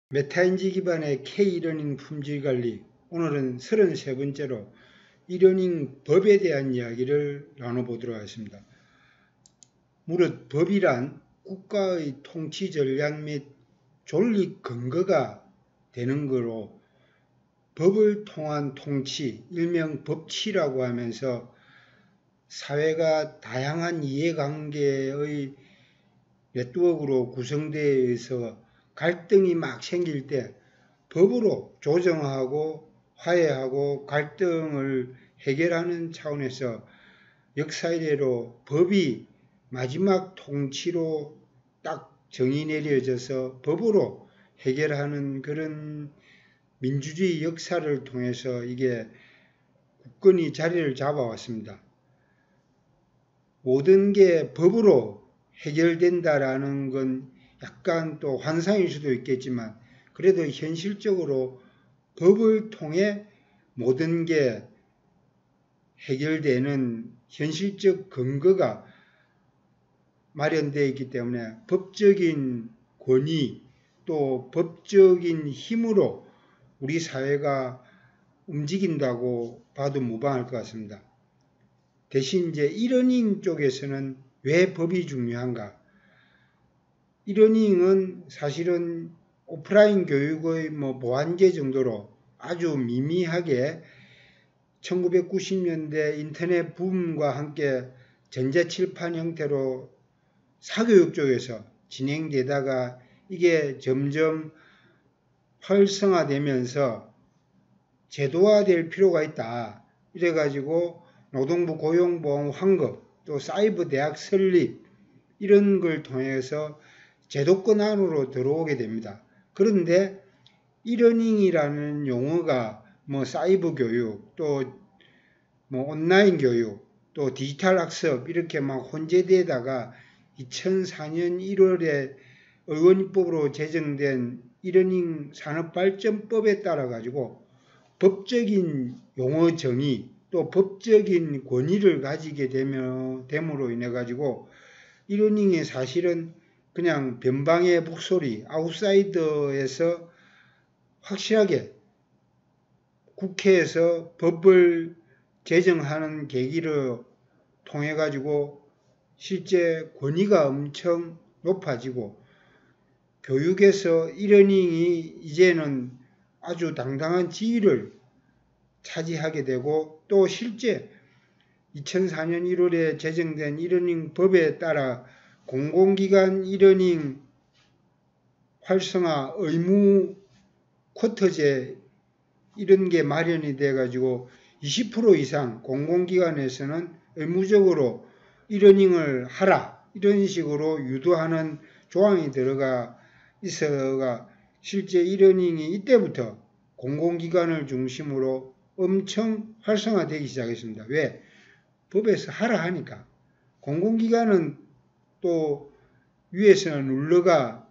메타인지 기반의 K-러닝 품질관리, 오늘은 33번째로 이러닝 법에 대한 이야기를 나눠보도록 하겠습니다. 무릇 법이란 국가의 통치 전략 및 존립 근거가 되는 거로 법을 통한 통치, 일명 법치라고 하면서 사회가 다양한 이해관계의 네트워크로 구성되어 있어 갈등이 막 생길 때 법으로 조정하고 화해하고 갈등을 해결하는 차원에서 역사 이래로 법이 마지막 통치로 딱 정의 내려져서 법으로 해결하는 그런 민주주의 역사를 통해서 이게 국권이 자리를 잡아왔습니다. 모든 게 법으로 해결된다라는 건 약간 또 환상일 수도 있겠지만 그래도 현실적으로 법을 통해 모든 게 해결되는 현실적 근거가 마련되어 있기 때문에 법적인 권위 또 법적인 힘으로 우리 사회가 움직인다고 봐도 무방할 것 같습니다. 대신 이제 이러닝 쪽에서는 왜 법이 중요한가? 이러닝은 사실은 오프라인 교육의 보완제 정도로 아주 미미하게 1990년대 인터넷 붐과 함께 전자칠판 형태로 사교육 쪽에서 진행되다가 이게 점점 활성화되면서 제도화될 필요가 있다. 이래가지고 노동부 고용보험 환급 또 사이버 대학 설립 이런 걸 통해서 제도권 안으로 들어오게 됩니다. 그런데 이러닝이라는 용어가 사이버 교육 또 온라인 교육 또 디지털 학습 이렇게 막 혼재되다가 2004년 1월에 의원입법으로 제정된 이러닝 산업발전법에 따라 가지고 법적인 용어 정의 또 법적인 권위를 가지게 됨으로 인해 가지고 이러닝이 사실은 그냥 변방의 목소리 아웃사이더에서 확실하게 국회에서 법을 제정하는 계기를 통해 가지고 실제 권위가 엄청 높아지고 교육에서 이러닝이 이제는 아주 당당한 지위를 차지하게 되고 또 실제 2004년 1월에 제정된 이러닝 법에 따라 공공기관 이러닝 활성화 의무 쿼터제 이런 게 마련이 돼 가지고 20% 이상 공공기관에서는 의무적으로 이러닝을 하라 이런 식으로 유도하는 조항이 들어가 있어가 실제 이러닝이 이때부터 공공기관을 중심으로 엄청 활성화되기 시작했습니다. 왜? 법에서 하라 하니까. 공공기관은 또 위에서는 눌러가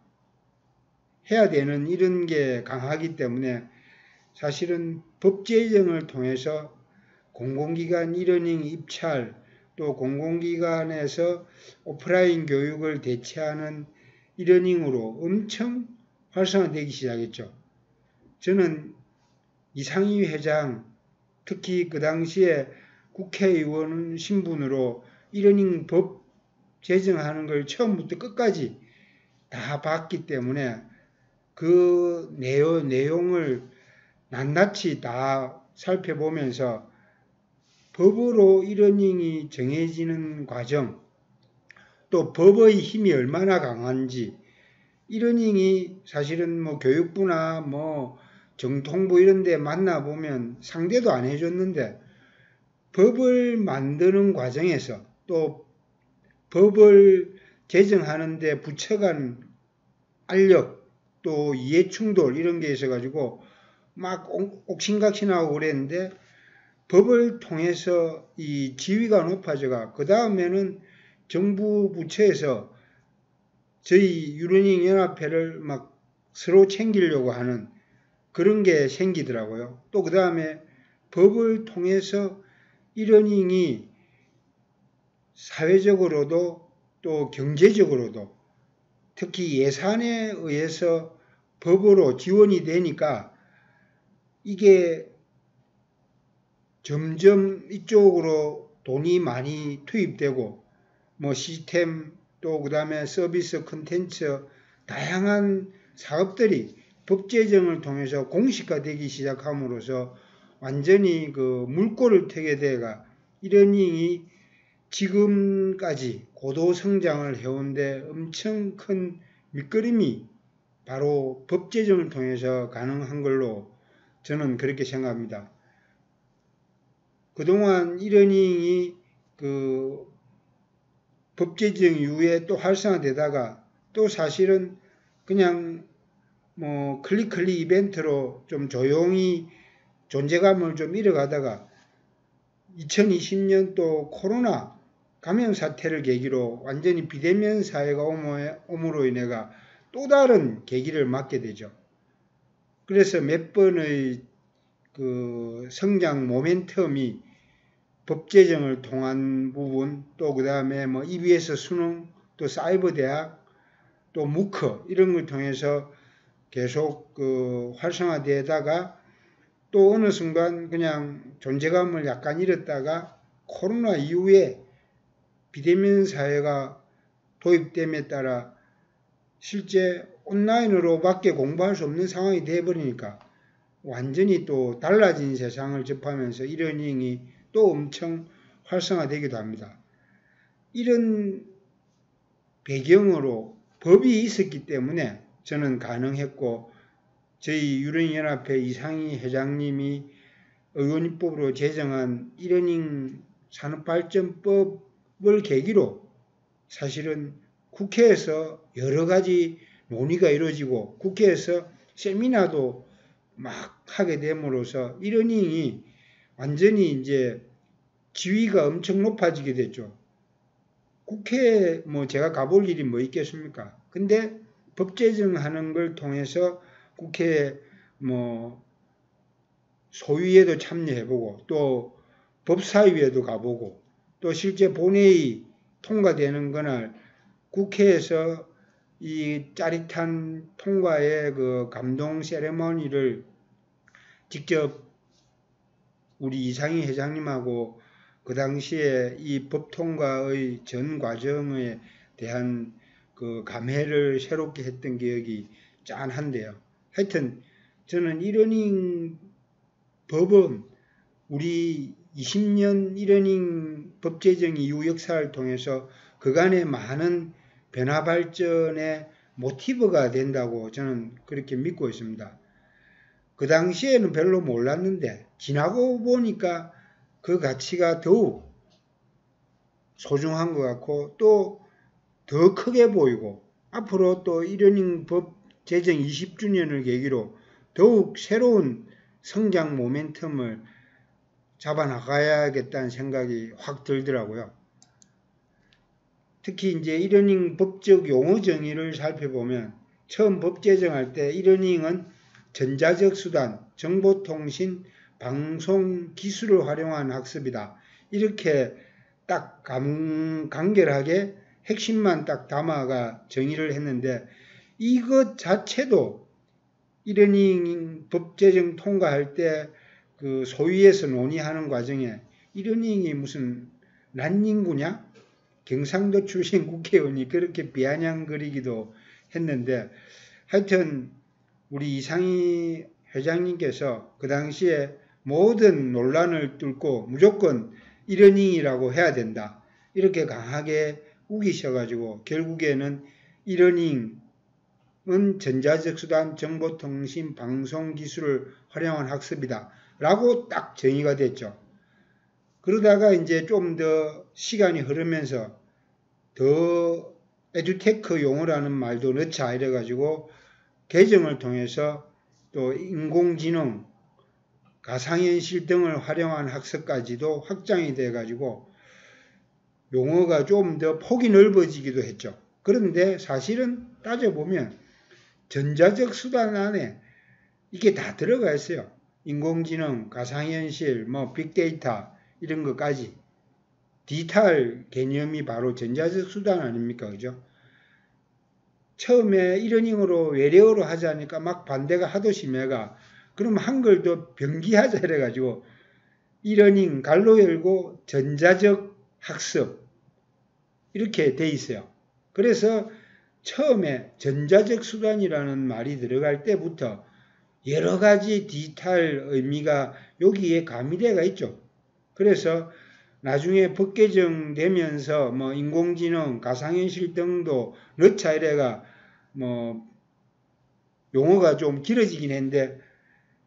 해야 되는 이런 게 강하기 때문에 사실은 법 제정을 통해서 공공기관 이러닝 입찰 또 공공기관에서 오프라인 교육을 대체하는 이러닝으로 엄청 활성화되기 시작했죠. 저는 이상희 회장 특히 그 당시에 국회의원 신분으로 이러닝 법 제정하는 걸 처음부터 끝까지 다 봤기 때문에 그 내용을 낱낱이 다 살펴보면서 법으로 이러닝이 정해지는 과정 또 법의 힘이 얼마나 강한지 이러닝이 사실은 교육부나 정통부 이런 데 만나보면 상대도 안 해줬는데 법을 만드는 과정에서 또 법을 제정하는데 부처간 알력 또 이해충돌 이런 게 있어가지고 막 옥신각신하고 그랬는데 법을 통해서 이 지위가 높아져가 그 다음에는 정부 부처에서 저희 이러닝 연합회를 막 서로 챙기려고 하는 그런 게 생기더라고요. 또 그 다음에 법을 통해서 이러닝이 사회적으로도 또 경제적으로도 특히 예산에 의해서 법으로 지원이 되니까 이게 점점 이쪽으로 돈이 많이 투입되고 뭐 시스템 또 그다음에 서비스 콘텐츠 다양한 사업들이 법 제정을 통해서 공식화되기 시작함으로써 완전히 그 물꼬를 트게 돼가 이러닝이 지금까지 고도 성장을 해온데 엄청 큰 밑거름이 바로 법 제정을 통해서 가능한 걸로 저는 그렇게 생각합니다. 그동안 이러닝이 그 법 제정 이후에 또 활성화되다가 또 사실은 그냥 뭐 클릭 이벤트로 좀 조용히 존재감을 좀 잃어가다가 2020년 또 코로나 감염 사태를 계기로 완전히 비대면 사회가 옴으로 인해가 또 다른 계기를 맞게 되죠. 그래서 몇 번의 그 성장 모멘텀이 법 제정을 통한 부분, 또 그 다음에 뭐 EBS 수능, 또 사이버 대학, 또 무크 이런 걸 통해서 계속 그 활성화되다가 또 어느 순간 그냥 존재감을 약간 잃었다가 코로나 이후에 비대면 사회가 도입됨에 따라 실제 온라인으로밖에 공부할 수 없는 상황이 되어버리니까 완전히 또 달라진 세상을 접하면서 이러닝이 또 엄청 활성화되기도 합니다. 이런 배경으로 법이 있었기 때문에 저는 가능했고 저희 유령연합회 이상희 회장님이 의원입법으로 제정한 이러닝 산업발전법을 계기로 사실은 국회에서 여러 가지 논의가 이루어지고 국회에서 세미나도 막 하게 됨으로써 이러닝이 완전히 이제 지위가 엄청 높아지게 됐죠. 국회에 뭐 제가 가볼 일이 뭐 있겠습니까? 근데 법 제정하는 걸 통해서 국회에 뭐 소위에도 참여해보고 또 법사위에도 가보고 또 실제 본회의 통과되는 그날 국회에서 이 짜릿한 통과의 그 감동 세레머니를 직접 우리 이상희 회장님하고 그 당시에 이 법 통과의 전 과정에 대한 그 감회를 새롭게 했던 기억이 짠한데요. 하여튼 저는 이러닝 법은 우리 20년 이러닝 법 제정 이후 역사를 통해서 그간의 많은 변화 발전의 모티브가 된다고 저는 그렇게 믿고 있습니다. 그 당시에는 별로 몰랐는데 지나고 보니까 그 가치가 더욱 소중한 것 같고 또 더 크게 보이고 앞으로 또 이러닝 법 제정 20주년을 계기로 더욱 새로운 성장 모멘텀을 잡아나가야겠다는 생각이 확 들더라고요. 특히 이제 이러닝 법적 용어 정의를 살펴보면 처음 법 제정할 때 이러닝은 전자적 수단, 정보통신, 방송 기술을 활용한 학습이다. 이렇게 딱 간결하게 핵심만 딱 담아가 정의를 했는데 이것 자체도 이러닝 법 제정 통과할 때 그 소위에서 논의하는 과정에 이러닝이 무슨 난닝구냐? 경상도 출신 국회의원이 그렇게 비아냥거리기도 했는데 하여튼 우리 이상희 회장님께서 그 당시에 모든 논란을 뚫고 무조건 이러닝이라고 해야 된다. 이렇게 강하게 우기셔가지고 결국에는 이러닝은 전자적 수단, 정보통신, 방송기술을 활용한 학습이다. 라고 딱 정의가 됐죠. 그러다가 이제 좀 더 시간이 흐르면서 더 에듀테크 용어라는 말도 넣자 이래가지고 개정을 통해서 또 인공지능, 가상현실 등을 활용한 학습까지도 확장이 돼가지고 용어가 좀 더 폭이 넓어지기도 했죠. 그런데 사실은 따져보면 전자적 수단 안에 이게 다 들어가 있어요. 인공지능, 가상현실, 뭐 빅데이터 이런 것까지. 디지털 개념이 바로 전자적 수단 아닙니까? 그죠? 처음에 이러닝으로 외래어로 하자니까 막 반대가 하도 심해가 그럼 한글도 병기하자 이래가지고 이러닝 갈로 열고 전자적 학습 이렇게 돼 있어요. 그래서 처음에 전자적 수단이라는 말이 들어갈 때부터 여러 가지 디지털 의미가 여기에 가미되어 있죠. 그래서 나중에 법 개정되면서 뭐 인공지능, 가상현실 등도 넣자 이래가 뭐 용어가 좀 길어지긴 했는데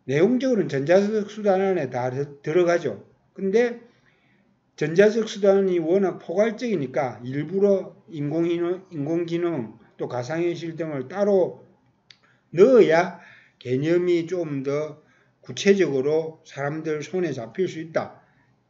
내용적으로는 전자적 수단 안에 다 들어가죠. 근데 전자적 수단이 워낙 포괄적이니까 일부러 인공지능 또 가상현실 등을 따로 넣어야 개념이 좀 더 구체적으로 사람들 손에 잡힐 수 있다.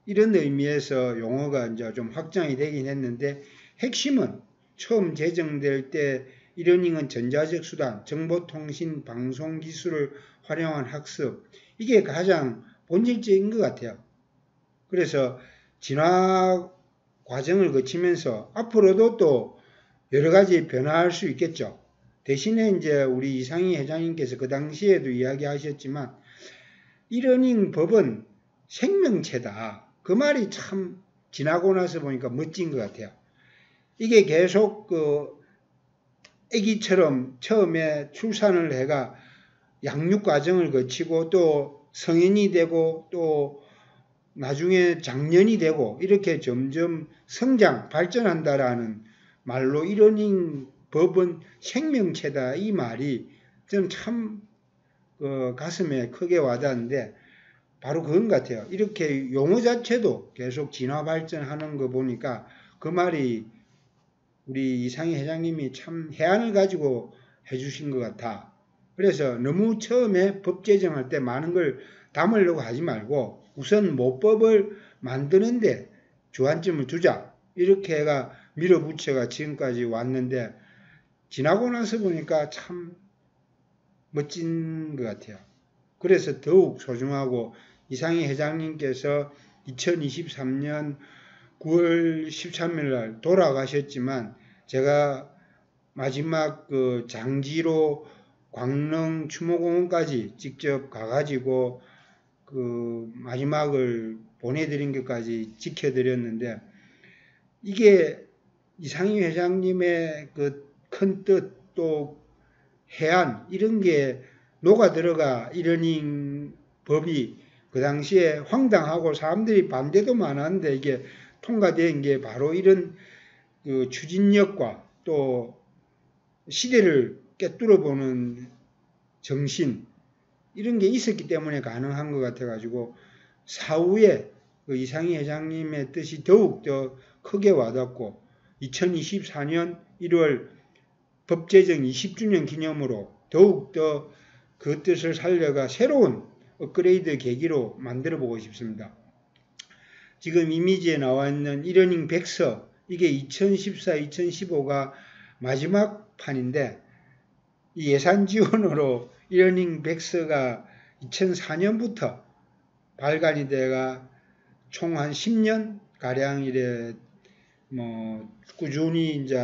이런 의미에서 용어가 이제 좀 확장이 되긴 했는데 핵심은 처음 제정될 때 이러닝은 전자적 수단, 정보통신, 방송기술을 활용한 학습 이게 가장 본질적인 것 같아요. 그래서 진화 과정을 거치면서 앞으로도 또 여러 가지 변화할 수 있겠죠. 대신에 이제 우리 이상희 회장님께서 그 당시에도 이야기하셨지만 이러닝 법은 생명체다. 그 말이 참 지나고 나서 보니까 멋진 것 같아요. 이게 계속 아기처럼 처음에 출산을 해가 양육 과정을 거치고 또 성인이 되고 또 나중에 장년이 되고 이렇게 점점 성장, 발전한다라는 말로 이러닝 법은 생명체다. 이 말이 저는 참 가슴에 크게 와닿는데 바로 그건 같아요. 이렇게 용어 자체도 계속 진화 발전하는 거 보니까 그 말이 우리 이상희 회장님이 참 해안을 가지고 해주신 것 같아. 그래서 너무 처음에 법 제정할 때 많은 걸 담으려고 하지 말고 우선 모법을 만드는데 주안점을 두자. 이렇게 해가 밀어붙여가 지금까지 왔는데 지나고 나서 보니까 참 멋진 것 같아요. 그래서 더욱 소중하고 이상희 회장님께서 2023년 9월 13일 날 돌아가셨지만 제가 마지막 그 장지로 광릉 추모공원까지 직접 가가지고 그 마지막을 보내드린 것까지 지켜드렸는데 이게 이상희 회장님의 그 큰 뜻 또 해안 이런 게 녹아 들어가 이러닝 법이 그 당시에 황당하고 사람들이 반대도 많았는데 이게 통과된 게 바로 이런 그 추진력과 또 시대를 꿰뚫어 보는 정신 이런 게 있었기 때문에 가능한 것 같아가지고 사후에 그 이상희 회장님의 뜻이 더욱 더 크게 와닿고 2024년 1월 법 제정 20주년 기념으로 더욱 더 그 뜻을 살려가 새로운 업그레이드 계기로 만들어 보고 싶습니다. 지금 이미지에 나와 있는 이러닝 백서 이게 2014-2015가 마지막 판인데 이 예산 지원으로 이러닝 백서가 2004년부터 발간이 돼가 총 한 10년 가량 이래 뭐 꾸준히 이제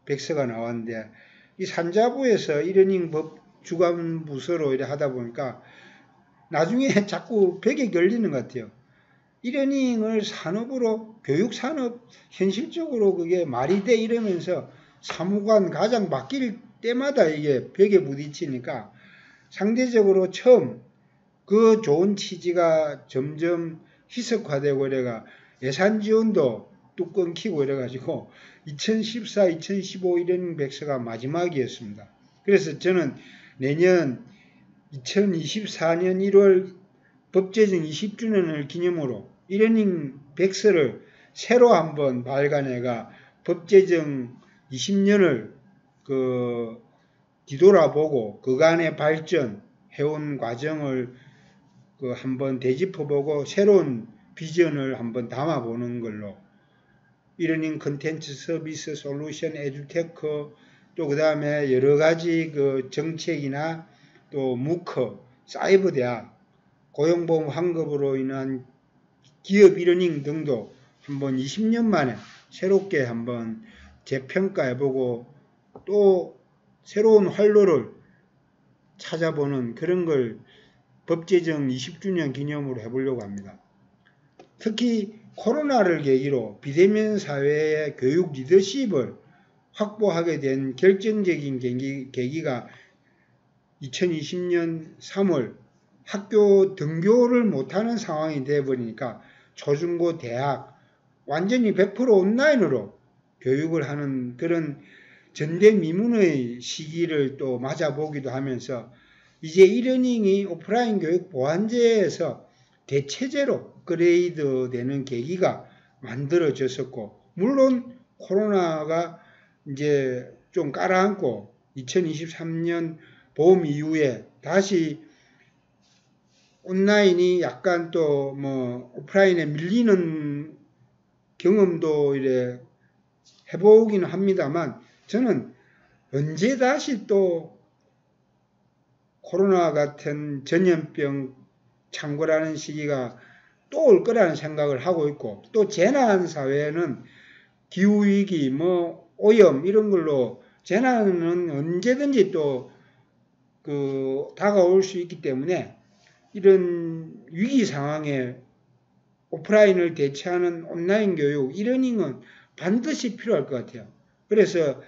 백서가 나왔는데 이 산자부에서 이러닝 법 주관 부서로 이래 하다 보니까 나중에 자꾸 벽에 걸리는 것 같아요. 이러닝을 산업으로 교육산업 현실적으로 그게 말이 돼 이러면서 사무관 과장 맡길 때마다 이게 벽에 부딪히니까 상대적으로 처음 그 좋은 취지가 점점 희석화되고 이래가 예산 지원도 뚝 끊기고 이래가지고 2014, 2015 이러닝 백서가 마지막이었습니다. 그래서 저는 내년 2024년 1월 법제정 20주년을 기념으로 이러닝 백서를 새로 한번 발간해가 법제정 20년을 뒤돌아보고 그간의 발전 해온 과정을 한번 되짚어보고 새로운 비전을 한번 담아보는 걸로 이러닝 컨텐츠 서비스 솔루션 에듀테크 또 그 다음에 여러 가지 그 정책이나 또 무커 사이버 대학 고용보험 환급으로 인한 기업 이러닝 등도 한번 20년 만에 새롭게 한번 재평가해보고 또 새로운 활로를 찾아보는 그런 걸 법제정 20주년 기념으로 해보려고 합니다. 특히 코로나를 계기로 비대면 사회의 교육 리더십을 확보하게 된 결정적인 계기가 2020년 3월 학교 등교를 못하는 상황이 되어버리니까 초중고 대학 완전히 100% 온라인으로 교육을 하는 그런 전대미문의 시기를 또 맞아보기도 하면서 이제 이러닝이 오프라인 교육 보완제에서 대체제로 업그레이드 되는 계기가 만들어졌었고, 물론 코로나가 이제 좀 깔아앉고 2023년 봄 이후에 다시 온라인이 약간 또 뭐 오프라인에 밀리는 경험도 이래 해보기는 합니다만, 저는 언제 다시 또 코로나 같은 전염병 창궐하는 시기가 또 올 거라는 생각을 하고 있고, 또 재난 사회는 기후위기, 뭐 오염 이런 걸로 재난은 언제든지 또 다가올 수 있기 때문에 이런 위기 상황에 오프라인을 대체하는 온라인 교육, 이러닝은 반드시 필요할 것 같아요. 그래서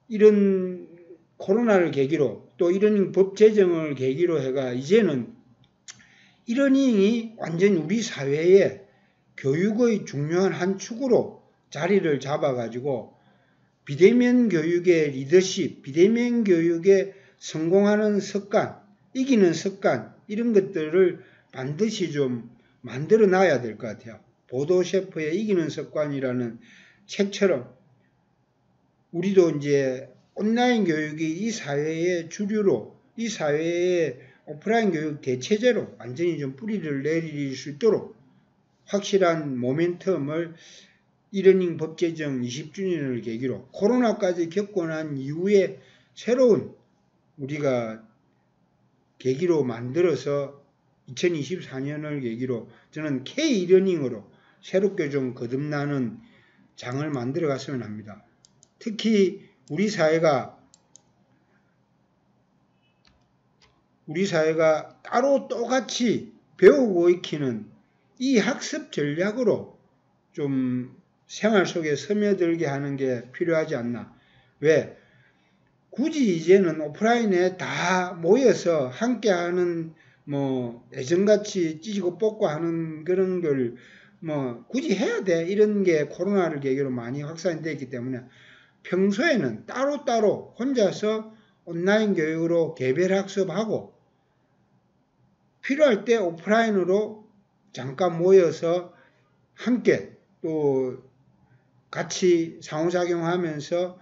이런 코로나를 계기로 또 이러닝 법 제정을 계기로 해가 이제는 이러닝이 완전히 우리 사회의 교육의 중요한 한 축으로 자리를 잡아가지고 비대면 교육의 리더십, 비대면 교육의 성공하는 습관, 이기는 습관, 이런 것들을 반드시 좀 만들어 놔야 될 것 같아요. 보도 셰프의 이기는 습관이라는 책처럼 우리도 이제 온라인 교육이 이 사회의 주류로, 이 사회의 오프라인 교육 대체제로 완전히 좀 뿌리를 내릴 수 있도록 확실한 모멘텀을 이러닝 법 제정 20주년을 계기로 코로나까지 겪고 난 이후에 새로운 우리가 계기로 만들어서 2024년을 계기로 저는 K-이러닝으로 새롭게 좀 거듭나는 장을 만들어 갔으면 합니다. 특히 우리 사회가 따로 똑같이 배우고 익히는 이 학습 전략으로 좀 생활 속에 스며들게 하는 게 필요하지 않나. 왜? 굳이 이제는 오프라인에 다 모여서 함께하는 뭐 예전같이 찢고 뽑고 하는 그런 걸 뭐 굳이 해야 돼, 이런 게 코로나를 계기로 많이 확산이 되어 있기 때문에 평소에는 따로따로 혼자서 온라인 교육으로 개별 학습하고 필요할 때 오프라인으로 잠깐 모여서 함께 또 같이 상호작용하면서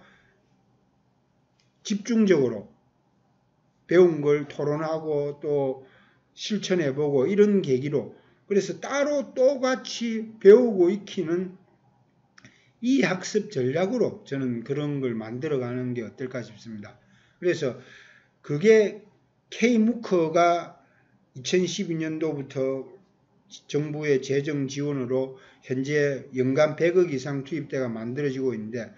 집중적으로 배운 걸 토론하고 또 실천해보고 이런 계기로, 그래서 따로 똑같이 배우고 익히는 이 학습 전략으로 저는 그런 걸 만들어가는 게 어떨까 싶습니다. 그래서 그게 K-MOOC가 2012년도부터 정부의 재정 지원으로 현재 연간 100억 이상 투입대가 만들어지고 있는데,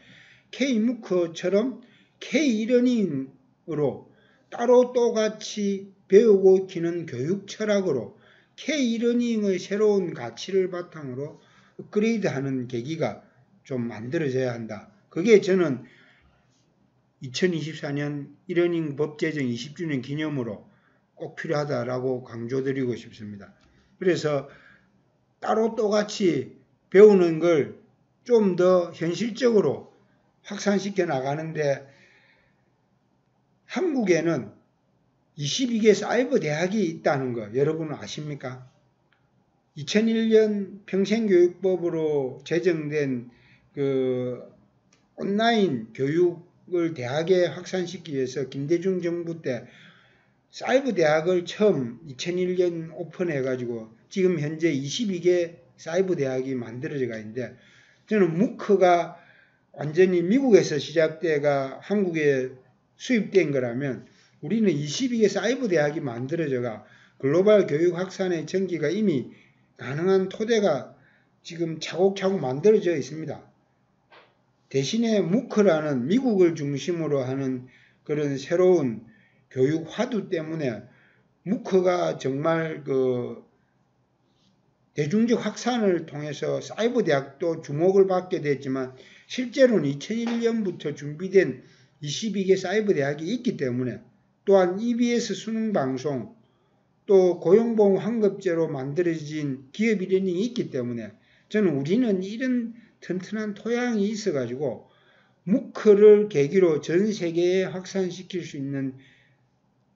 K-MOOC처럼 K-이러닝으로 따로 똑같이 배우고 익히는 교육 철학으로 K-이러닝의 새로운 가치를 바탕으로 업그레이드하는 계기가 좀 만들어져야 한다. 그게 저는 2024년 이러닝 법 제정 20주년 기념으로 꼭 필요하다라고 강조드리고 싶습니다. 그래서 따로 똑같이 배우는 걸 좀 더 현실적으로 확산시켜 나가는데, 한국에는 22개 사이버 대학이 있다는 거 여러분은 아십니까? 2001년 평생교육법으로 제정된 그 온라인 교육을 대학에 확산시키기 위해서 김대중 정부 때 사이버 대학을 처음 2001년 오픈해가지고 지금 현재 22개 사이버 대학이 만들어져가 있는데, 저는 무크가 완전히 미국에서 시작돼가 한국에 수입된 거라면 우리는 22개 사이버 대학이 만들어져가 글로벌 교육 확산의 전기가 이미 가능한 토대가 지금 차곡차곡 만들어져 있습니다. 대신에 무크라는 미국을 중심으로 하는 그런 새로운 교육 화두 때문에 무크가 정말 대중적 확산을 통해서 사이버 대학도 주목을 받게 됐지만 실제로는 2001년부터 준비된 22개 사이버 대학이 있기 때문에 또한 EBS 수능 방송 또 고용보험 환급제로 만들어진 기업 이러닝이 있기 때문에 저는 우리는 이런 튼튼한 토양이 있어가지고 무크를 계기로 전 세계에 확산시킬 수 있는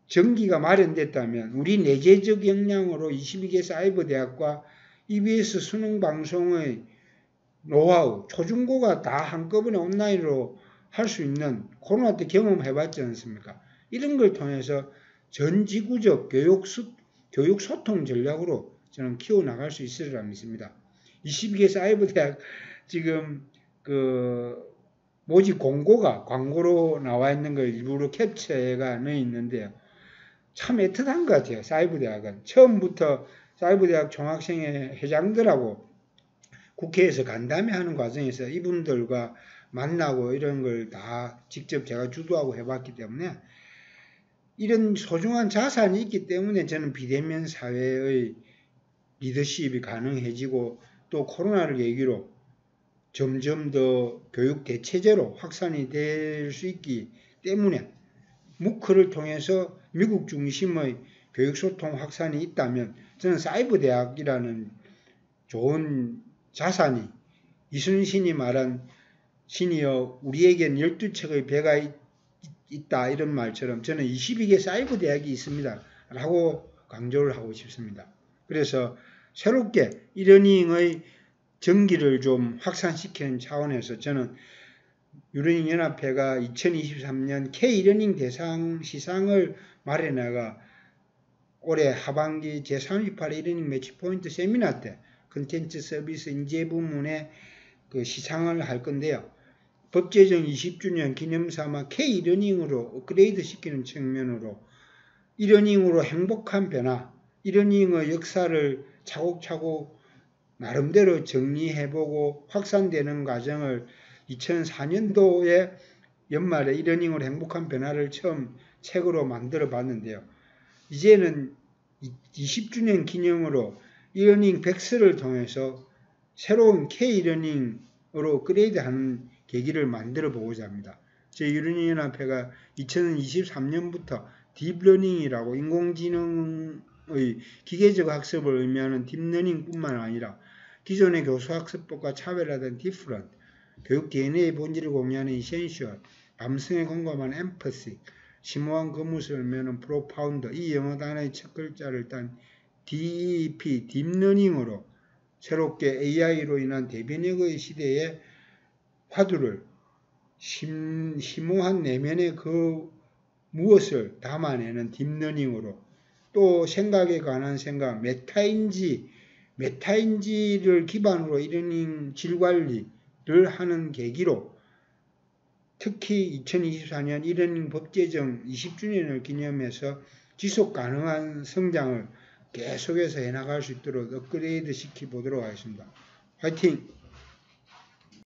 전기가 마련됐다면 우리 내재적 역량으로 22개 사이버 대학과 EBS 수능 방송의 노하우, 초중고가 다 한꺼번에 온라인으로 할 수 있는 코로나 때 경험해봤지 않습니까? 이런 걸 통해서 전 지구적 교육 소통 전략으로 저는 키워나갈 수 있으리라 믿습니다. 22개 사이버 대학 지금 모집 공고가 광고로 나와 있는 걸 일부러 캡처가 넣어 있는데요. 참 애틋한 것 같아요. 사이버 대학은 처음부터 사이버 대학 총학생회 회장들하고 국회에서 간담회하는 과정에서 이분들과 만나고 이런 걸 다 직접 제가 주도하고 해봤기 때문에 이런 소중한 자산이 있기 때문에 저는 비대면 사회의 리더십이 가능해지고 또 코로나를 계기로 점점 더 교육 대체제로 확산이 될 수 있기 때문에 무크를 통해서 미국 중심의 교육소통 확산이 있다면 저는 사이버 대학이라는 좋은 자산이 이순신이 말한 신이여 우리에겐 12척의 배가 있다 이런 말처럼 저는 22개 사이버 대학이 있습니다 라고 강조를 하고 싶습니다. 그래서 새롭게 이러닝의 전기를 좀 확산시키는 차원에서 저는 유러닝 연합회가 2023년 K-러닝 대상 시상을 마련해가 올해 하반기 제38 이러닝 매치포인트 세미나 때 컨텐츠 서비스 인재 부문에 시상을 할 건데요. 법제정 20주년 기념삼아 K-러닝으로 업그레이드 시키는 측면으로 이러닝으로 행복한 변화, 이러닝의 역사를 차곡차곡 나름대로 정리해보고 확산되는 과정을 2004년도에 연말에 이러닝으로 행복한 변화를 처음 책으로 만들어 봤는데요. 이제는 20주년 기념으로 이러닝 백스를 통해서 새로운 K-러닝으로 업그레이드하는 계기를 만들어 보고자 합니다. 제1러닝 연합회가 2023년부터 딥러닝이라고 인공지능의 기계적 학습을 의미하는 딥러닝뿐만 아니라 기존의 교수학습법과 차별화된 디프런트, 교육 DNA의 본질을 공유하는 이센셜, 감성에 공감하는 엠퍼시, 심오한 거무을 의미하는 프로파운드, 이 영어 단어의 첫 글자를 딴 DEP, 딥러닝으로 새롭게 AI로 인한 대변혁의 시대에 화두를 심오한 내면의 무엇을 담아내는 딥러닝으로 또 생각에 관한 생각, 메타인지를 기반으로 이러닝 질관리를 하는 계기로 특히 2024년 이러닝 법제정 20주년을 기념해서 지속 가능한 성장을 계속해서 해나갈 수 있도록 업그레이드 시켜보도록 하겠습니다. 화이팅!